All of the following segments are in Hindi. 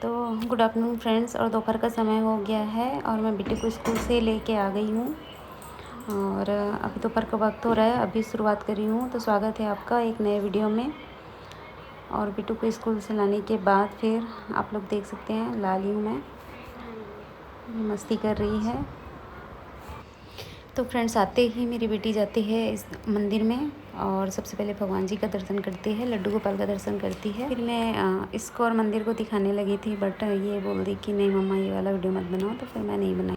तो गुड आफ्टरनून फ्रेंड्स, और दोपहर का समय हो गया है और मैं बेटे को स्कूल से लेके आ गई हूँ। और अभी दोपहर का वक्त हो रहा है, अभी शुरुआत कर रही हूँ। तो स्वागत है आपका एक नए वीडियो में। और बेटू को स्कूल से लाने के बाद फिर आप लोग देख सकते हैं ला ली हूँ मैं, मस्ती कर रही है। तो फ्रेंड्स, आते ही मेरी बेटी जाती है इस मंदिर में और सबसे पहले भगवान जी का दर्शन करती है, लड्डू गोपाल का दर्शन करती है। फिर मैं इसको और मंदिर को दिखाने लगी थी, बट ये बोल दी कि नहीं मम्मा ये वाला वीडियो मत बनाओ, तो फिर मैं नहीं बनाई।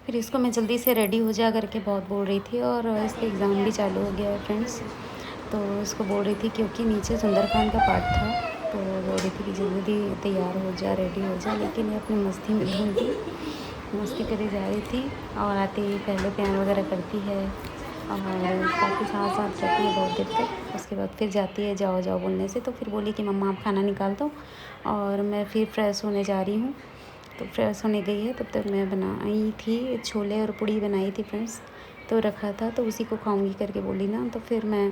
फिर इसको मैं जल्दी से रेडी हो जा करके बहुत बोल रही थी, और इसके एग्ज़ाम भी चालू हो गया है फ्रेंड्स। तो इसको बोल रही थी क्योंकि नीचे सुंदरकांड का पाठ था, तो बोल रही थी कि जल्दी तैयार हो जा, रेडी हो जा, लेकिन ये अपनी मस्ती में धुन थी, मस्ती करी जा रही थी। और आते ही पहले प्यार वगैरह करती है और काफ़ी साथ साथ रहती है बहुत देर तक। उसके बाद फिर जाती है जाओ जाओ बोलने से, तो फिर बोली कि मम्मा आप खाना निकाल दो, और मैं फिर फ्रेश होने जा रही हूँ। तो फ्रेश होने गई है, तब तक मैं बनाई थी छोले और पूड़ी बनाई थी फ्रेंड्स, तो रखा था, तो उसी को खाऊंगी करके बोली ना, तो फिर मैं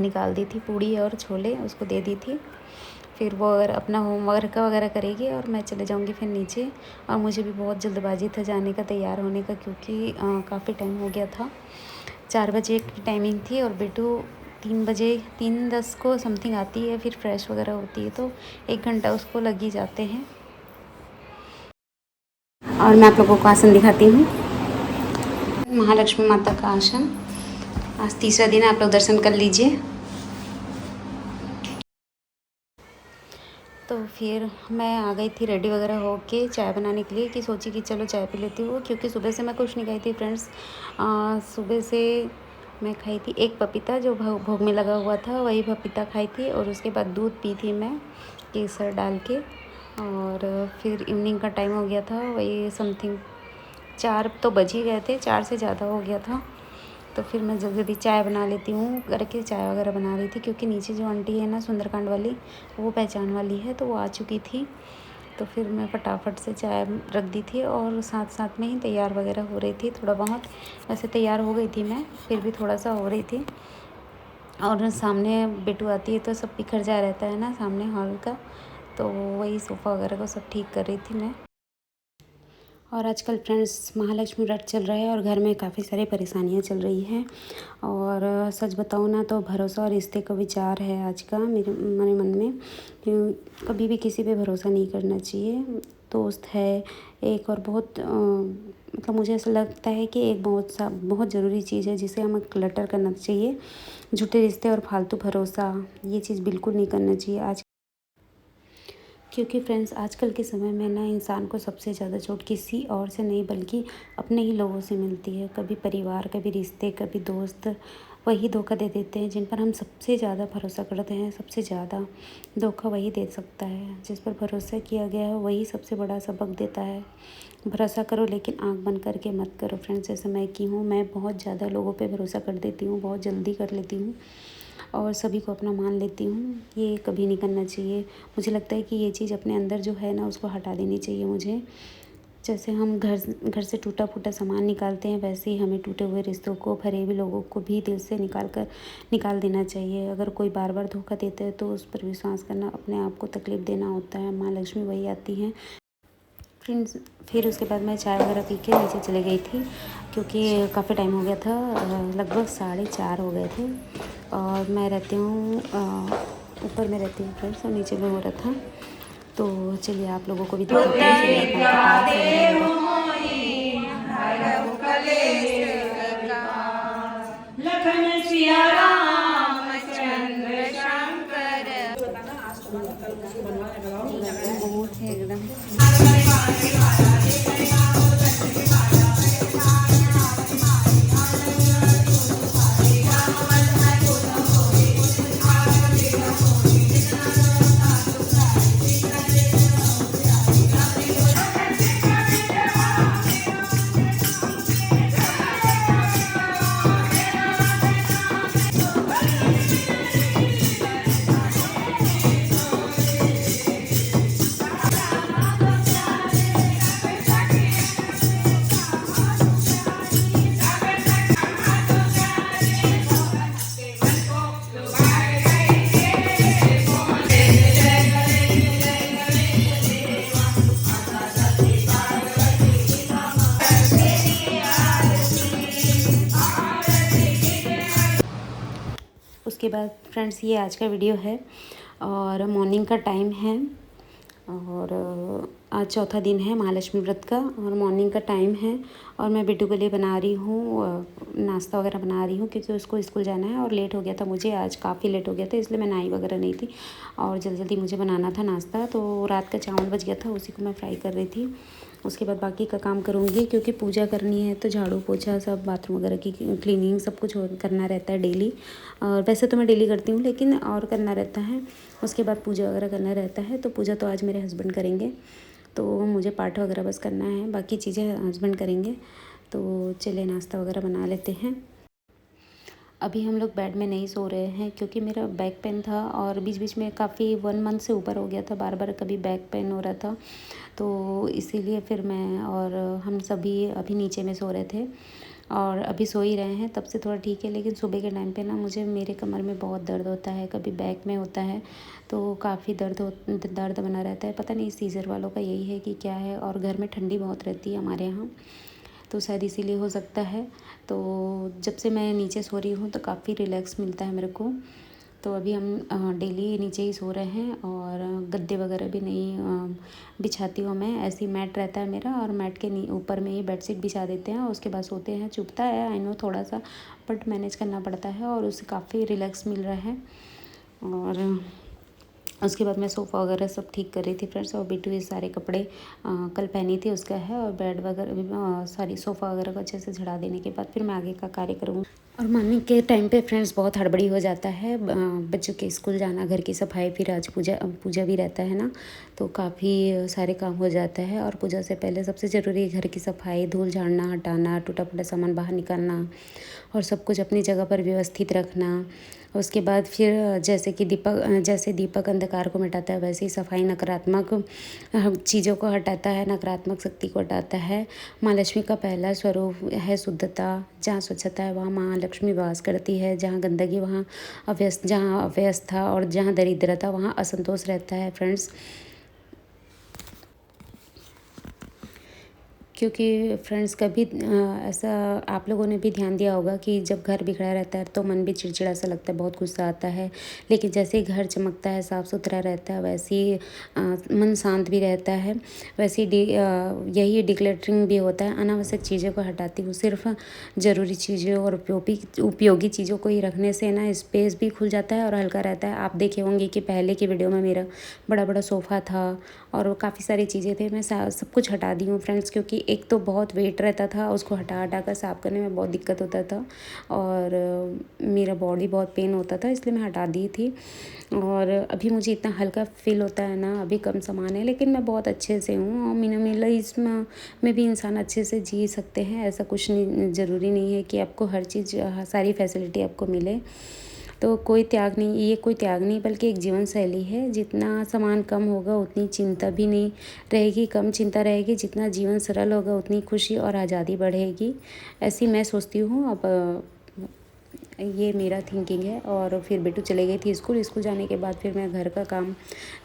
निकाल दी थी पूड़ी और छोले, उसको दे दी थी। फिर वो अगर अपना होमवर्क वगैरह करेगी और मैं चले जाऊंगी फिर नीचे। और मुझे भी बहुत जल्दबाजी था जाने का, तैयार होने का, क्योंकि काफ़ी टाइम हो गया था। 4 बजे की टाइमिंग थी और बेटू 3 बजे 3:10 को समथिंग आती है, फिर फ्रेश वगैरह होती है, तो 1 घंटा उसको लग ही जाते हैं। और मैं आप लोगों को आसन दिखाती हूँ, महालक्ष्मी माता का आसन। आज तीसरा दिन, आप लोग दर्शन कर लीजिए। तो फिर मैं आ गई थी रेडी वगैरह हो के चाय बनाने के लिए, कि सोची कि चलो चाय पी लेती हूँ, क्योंकि सुबह से मैं कुछ नहीं खाई थी फ्रेंड्स। सुबह से मैं खाई थी एक पपीता जो भोग में लगा हुआ था, वही पपीता खाई थी, और उसके बाद दूध पी थी मैं केसर डाल के। और फिर इवनिंग का टाइम हो गया था, वही समथिंग 4 तो बज ही गए थे, 4 से ज़्यादा हो गया था। तो फिर मैं जल्दी जल्दी चाय बना लेती हूँ करके चाय वगैरह बना रही थी, क्योंकि नीचे जो आंटी है ना सुंदरकांड वाली, वो पहचान वाली है, तो वो आ चुकी थी। तो फिर मैं फटाफट से चाय रख दी थी, और साथ साथ में ही तैयार वगैरह हो रही थी थोड़ा बहुत। वैसे तैयार हो गई थी मैं, फिर भी थोड़ा सा हो रही थी। और सामने बेटू आती है तो सब बिखर जा रहता है ना सामने हॉल का, तो वही सोफ़ा वगैरह को सब ठीक कर रही थी मैं। और आजकल फ्रेंड्स महालक्ष्मी व्रत चल रहा है और घर में काफ़ी सारी परेशानियां चल रही हैं। और सच बताऊँ ना तो भरोसा और रिश्ते का विचार है आज का मेरे मन में। कभी भी किसी पे भरोसा नहीं करना चाहिए। दोस्त है एक, और बहुत मतलब मुझे ऐसा लगता है कि एक बहुत ज़रूरी चीज़ है जिसे हमें क्लटर करना चाहिए। झूठे रिश्ते और फालतू भरोसा, ये चीज़ बिल्कुल नहीं करना चाहिए आज, क्योंकि फ्रेंड्स आजकल के समय में ना इंसान को सबसे ज़्यादा चोट किसी और से नहीं बल्कि अपने ही लोगों से मिलती है। कभी परिवार, कभी रिश्ते, कभी दोस्त, वही धोखा दे देते हैं जिन पर हम सबसे ज़्यादा भरोसा करते हैं। सबसे ज़्यादा धोखा वही दे सकता है, जिस पर भरोसा किया गया है वही सबसे बड़ा सबक देता है। भरोसा करो लेकिन आँख बंद करके मत करो फ्रेंड्स। जैसे मैं की हूँ, मैं बहुत ज़्यादा लोगों पर भरोसा कर देती हूँ, बहुत जल्दी कर लेती हूँ और सभी को अपना मान लेती हूँ। ये कभी नहीं करना चाहिए। मुझे लगता है कि ये चीज़ अपने अंदर जो है ना उसको हटा देनी चाहिए मुझे। जैसे हम घर से टूटा फूटा सामान निकालते हैं, वैसे ही हमें टूटे हुए रिश्तों को, फरेबी लोगों को भी दिल से निकाल देना चाहिए। अगर कोई बार बार धोखा देता है तो उस पर विश्वास करना अपने आप को तकलीफ़ देना होता है। माँ लक्ष्मी वही आती हैं फ्रेंड्स। फिर उसके बाद मैं चाय वगैरह पी के नीचे चली गई थी, क्योंकि काफ़ी टाइम हो गया था, लगभग 4:30 हो गए थे। और मैं रहती हूँ ऊपर में रहती हूँ फ्रेंड्स, और नीचे में हो रहा था। तो चलिए आप लोगों को भी दिखाते हैं। बहुत है एकदम। उसके बाद फ्रेंड्स ये आज का वीडियो है और मॉर्निंग का टाइम है और आज चौथा दिन है महालक्ष्मी व्रत का और मॉर्निंग का टाइम है और मैं बिट्टू के लिए बना रही हूँ नाश्ता वगैरह बना रही हूँ क्योंकि उसको स्कूल जाना है और लेट हो गया था मुझे, आज काफ़ी लेट हो गया था इसलिए मैं नहाई वगैरह नहीं थी और जल्दी जल्दी मुझे बनाना था नाश्ता। तो रात का चावल बच गया था, उसी को मैं फ्राई कर रही थी। उसके बाद बाकी का काम करूँगी क्योंकि पूजा करनी है तो झाड़ू पोछा सब बाथरूम वगैरह की क्लीनिंग सब कुछ करना रहता है डेली। और वैसे तो मैं डेली करती हूँ लेकिन और करना रहता है। उसके बाद पूजा वगैरह करना रहता है, तो पूजा तो आज मेरे हस्बैंड करेंगे, तो मुझे पाठ वगैरह बस करना है, बाकी चीज़ें हस्बैंड करेंगे। तो चलिए नाश्ता वगैरह बना लेते हैं। अभी हम लोग बेड में नहीं सो रहे हैं क्योंकि मेरा बैक पेन था और बीच बीच में काफ़ी 1 मंथ से ऊपर हो गया था, बार बार कभी बैक पेन हो रहा था, तो इसीलिए फिर मैं और हम सभी अभी नीचे में सो रहे थे और अभी सो ही रहे हैं, तब से थोड़ा ठीक है। लेकिन सुबह के टाइम पे ना मुझे मेरे कमर में बहुत दर्द होता है, कभी बैक में होता है, तो काफ़ी दर्द बना रहता है। पता नहीं सीज़र वालों का यही है कि क्या है, और घर में ठंडी बहुत रहती है हमारे यहाँ, तो शायद इसीलिए हो सकता है। तो जब से मैं नीचे सो रही हूँ तो काफ़ी रिलैक्स मिलता है मेरे को। तो अभी हम डेली नीचे ही सो रहे हैं और गद्दे वगैरह भी नहीं बिछाती हूँ मैं, ऐसे ही मैट रहता है मेरा और मैट के ऊपर में ही बेडशीट बिछा देते हैं और उसके बाद सोते हैं। चुभता है आई नो थोड़ा सा, बट मैनेज करना पड़ता है और उससे काफ़ी रिलैक्स मिल रहा है। और उसके बाद मैं सोफ़ा वगैरह सब ठीक कर रही थी फ्रेंड्स, और बिट्टू ये सारे कपड़े कल पहनी थी उसका है, और बेड वगैरह सारी सोफ़ा वगैरह को अच्छे से झड़ा देने के बाद फिर मैं आगे का कार्य करूँगी। और मॉर्निंग के टाइम पे फ्रेंड्स बहुत हड़बड़ी हो जाता है, बच्चों के स्कूल जाना, घर की सफाई, फिर आज पूजा भी रहता है ना, तो काफ़ी सारे काम हो जाता है। और पूजा से पहले सबसे ज़रूरी है घर की सफाई, धूल झाड़ना, हटाना, टूटा फूटा सामान बाहर निकालना और सब कुछ अपनी जगह पर व्यवस्थित रखना। उसके बाद फिर जैसे दीपक अंधकार को मिटाता है वैसे ही सफाई नकारात्मक चीज़ों को हटाता है, नकारात्मक शक्ति को हटाता है। माँ लक्ष्मी का पहला स्वरूप है शुद्धता, जहाँ स्वच्छता है वहाँ माँ लक्ष्मी वास करती है, जहाँ गंदगी वहाँ जहाँ अव्यवस्था और जहाँ दरिद्रता वहाँ असंतोष रहता है फ्रेंड्स। क्योंकि फ्रेंड्स कभी ऐसा आप लोगों ने भी ध्यान दिया होगा कि जब घर बिखरा रहता है तो मन भी चिड़चिड़ा सा लगता है, बहुत गुस्सा आता है। लेकिन जैसे ही घर चमकता है, साफ़ सुथरा रहता है, वैसे ही मन शांत भी रहता है। वैसे ही यही डिक्लटरिंग भी होता है। अनावश्यक चीज़ों को हटाती हूँ, सिर्फ ज़रूरी चीज़ों और उपयोगी चीज़ों को ही रखने से ना स्पेस भी खुल जाता है और हल्का रहता है। आप देखे होंगे कि पहले की वीडियो में मेरा बड़ा बड़ा सोफ़ा था और काफ़ी सारी चीज़ें थे, मैं सब कुछ हटा दी हूँ फ्रेंड्स, क्योंकि एक तो बहुत वेट रहता था, उसको हटा कर साफ़ करने में बहुत दिक्कत होता था और मेरा बॉडी बहुत पेन होता था, इसलिए मैं हटा दी थी। और अभी मुझे इतना हल्का फील होता है ना, अभी कम सामान है लेकिन मैं बहुत अच्छे से हूँ। और मिनिमलिज्म में भी इंसान अच्छे से जी सकते हैं, ऐसा कुछ नहीं, ज़रूरी नहीं है कि आपको हर चीज़ सारी फैसिलिटी आपको मिले। तो कोई त्याग नहीं, ये कोई त्याग नहीं बल्कि एक जीवन शैली है। जितना सामान कम होगा उतनी चिंता भी नहीं रहेगी, कम चिंता रहेगी। जितना जीवन सरल होगा उतनी खुशी और आज़ादी बढ़ेगी, ऐसी मैं सोचती हूँ। अब ये मेरा थिंकिंग है। और फिर बेटू चले गई थी स्कूल जाने के बाद फिर मैं घर का काम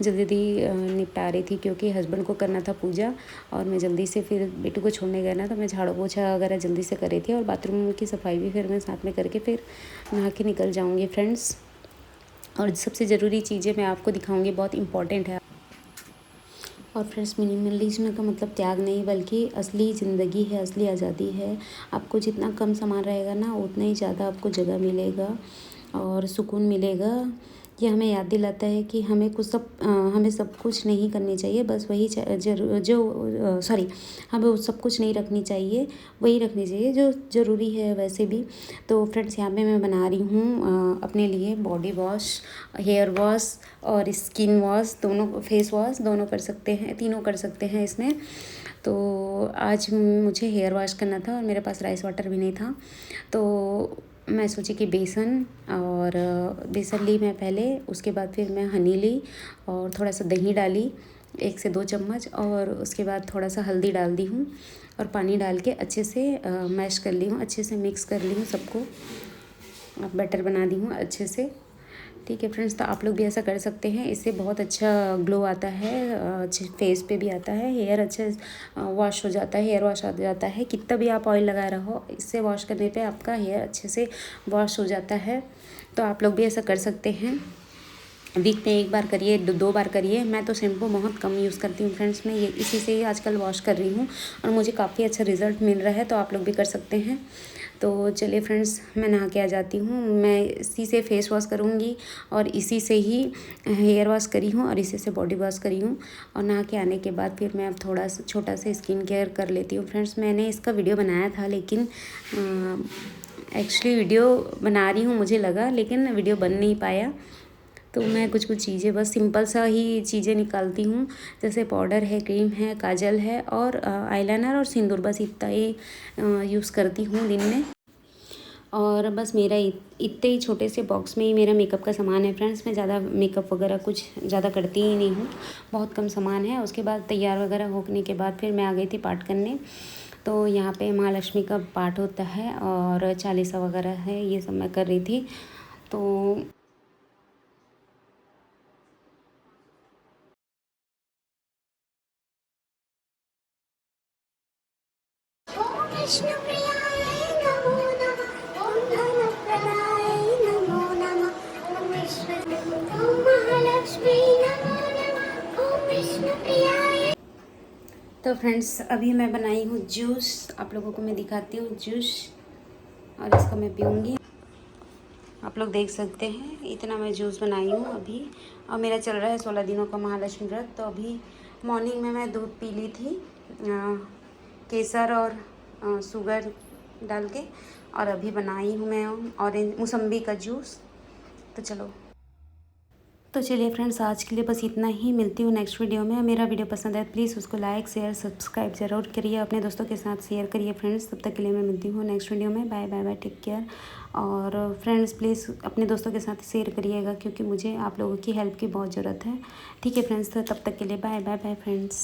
जल्दी निपटा रही थी क्योंकि हस्बैंड को करना था पूजा, और मैं जल्दी से फिर बेटू को छोड़ने गया ना, तो मैं झाड़ू पोछा वगैरह जल्दी से कर रही थी और बाथरूम की सफाई भी फिर मैं साथ में करके फिर नहा के निकल जाऊँगी फ्रेंड्स। और सबसे ज़रूरी चीज़ें मैं आपको दिखाऊँगी, बहुत इंपॉर्टेंट है। और फ्रेंड्स मिनिमलिज्म का मतलब त्याग नहीं बल्कि असली ज़िंदगी है, असली आज़ादी है। आपको जितना कम सामान रहेगा ना उतना ही ज़्यादा आपको जगह मिलेगा और सुकून मिलेगा। ये हमें याद दिलाता है कि हमें सब कुछ नहीं करनी चाहिए, बस वही हमें सब कुछ नहीं रखनी चाहिए, वही रखनी चाहिए जो ज़रूरी है वैसे भी। तो फ्रेंड्स यहाँ पे मैं बना रही हूँ अपने लिए बॉडी वॉश, हेयर वॉश और स्किन वॉश, दोनों फेस वॉश दोनों कर सकते हैं, तीनों कर सकते हैं इसमें। तो आज मुझे हेयर वॉश करना था और मेरे पास राइस वाटर भी नहीं था, तो मैं सोची कि बेसन ली मैं पहले, उसके बाद फिर मैं हनी ली और थोड़ा सा दही डाली 1 से 2 चम्मच, और उसके बाद थोड़ा सा हल्दी डाल दी हूँ और पानी डाल के अच्छे से मैश कर ली हूँ, अच्छे से मिक्स कर ली हूँ सबको, बैटर बना दी हूँ अच्छे से। ठीक है फ्रेंड्स, तो आप लोग भी ऐसा कर सकते हैं। इससे बहुत अच्छा ग्लो आता है, फेस पे भी आता है, हेयर अच्छे वॉश हो जाता है, हेयर वॉश आ जाता है। कितना भी आप ऑयल लगा रहो, इससे वॉश करने पे आपका हेयर अच्छे से वॉश हो जाता है। तो आप लोग भी ऐसा कर सकते हैं। वीक में एक बार करिए, दो बार करिए। मैं तो शैम्पू बहुत कम यूज़ करती हूँ फ्रेंड्स, मैं ये इसी से ही आजकल वॉश कर रही हूँ और मुझे काफ़ी अच्छा रिज़ल्ट मिल रहा है। तो आप लोग भी कर सकते हैं। तो चलिए फ्रेंड्स, मैं नहा के आ जाती हूँ। मैं इसी से फेस वॉश करूँगी और इसी से ही हेयर वॉश करी हूँ और इसी से बॉडी वॉश करी हूँ। और नहा के आने के बाद फिर मैं अब थोड़ा सा छोटा सा स्किन केयर कर लेती हूँ फ्रेंड्स। मैंने इसका वीडियो बनाया था, लेकिन एक्चुअली वीडियो बना रही हूँ मुझे लगा, लेकिन वीडियो बन नहीं पाया। तो मैं कुछ कुछ चीज़ें बस सिंपल सा ही चीज़ें निकालती हूँ, जैसे पाउडर है, क्रीम है, काजल है और आईलाइनर और सिंदूर, बस इतना ही यूज़ करती हूँ दिन में। और बस मेरा इतने ही छोटे से बॉक्स में ही मेरा मेकअप का सामान है फ्रेंड्स। मैं ज़्यादा मेकअप वगैरह कुछ ज़्यादा करती ही नहीं हूँ, बहुत कम सामान है। उसके बाद तैयार वगैरह होने के बाद फिर मैं आ गई थी पाठ करने। तो यहाँ पे महालक्ष्मी का पाठ होता है और चालीसा वगैरह है, ये सब मैं कर रही थी। तो विष्णुप्रियाय नमो नमः। ॐ धनप्रदाय नमो नमः। ॐ ॐ महालक्ष्मी नमो नमः। ॐ विष्णुप्रियाय। तो फ्रेंड्स, अभी मैं बनाई हूँ जूस, आप लोगों को मैं दिखाती हूँ जूस, और इसको मैं पीऊँगी। आप लोग देख सकते हैं, इतना मैं जूस बनाई हूँ अभी। और मेरा चल रहा है 16 दिनों का महालक्ष्मी व्रत। तो अभी मॉर्निंग में मैं दूध पी ली थी, केसर और शुगर डाल के। और अभी बनाई हूँ मैं ऑरेंज मौसम्बी का जूस। तो चलिए फ्रेंड्स, आज के लिए बस इतना ही। मिलती हूँ नेक्स्ट वीडियो में। मेरा वीडियो पसंद है प्लीज़ उसको लाइक शेयर सब्सक्राइब ज़रूर करिए, अपने दोस्तों के साथ शेयर करिए फ्रेंड्स। तब तक के लिए मैं मिलती हूँ नेक्स्ट वीडियो में। Bye bye bye, take care. और फ्रेंड्स प्लीज़ अपने दोस्तों के साथ शेयर करिएगा, क्योंकि मुझे आप लोगों की हेल्प की बहुत ज़रूरत है। ठीक है फ्रेंड्स, तो तब तक के लिए बाय बाय बाय फ्रेंड्स।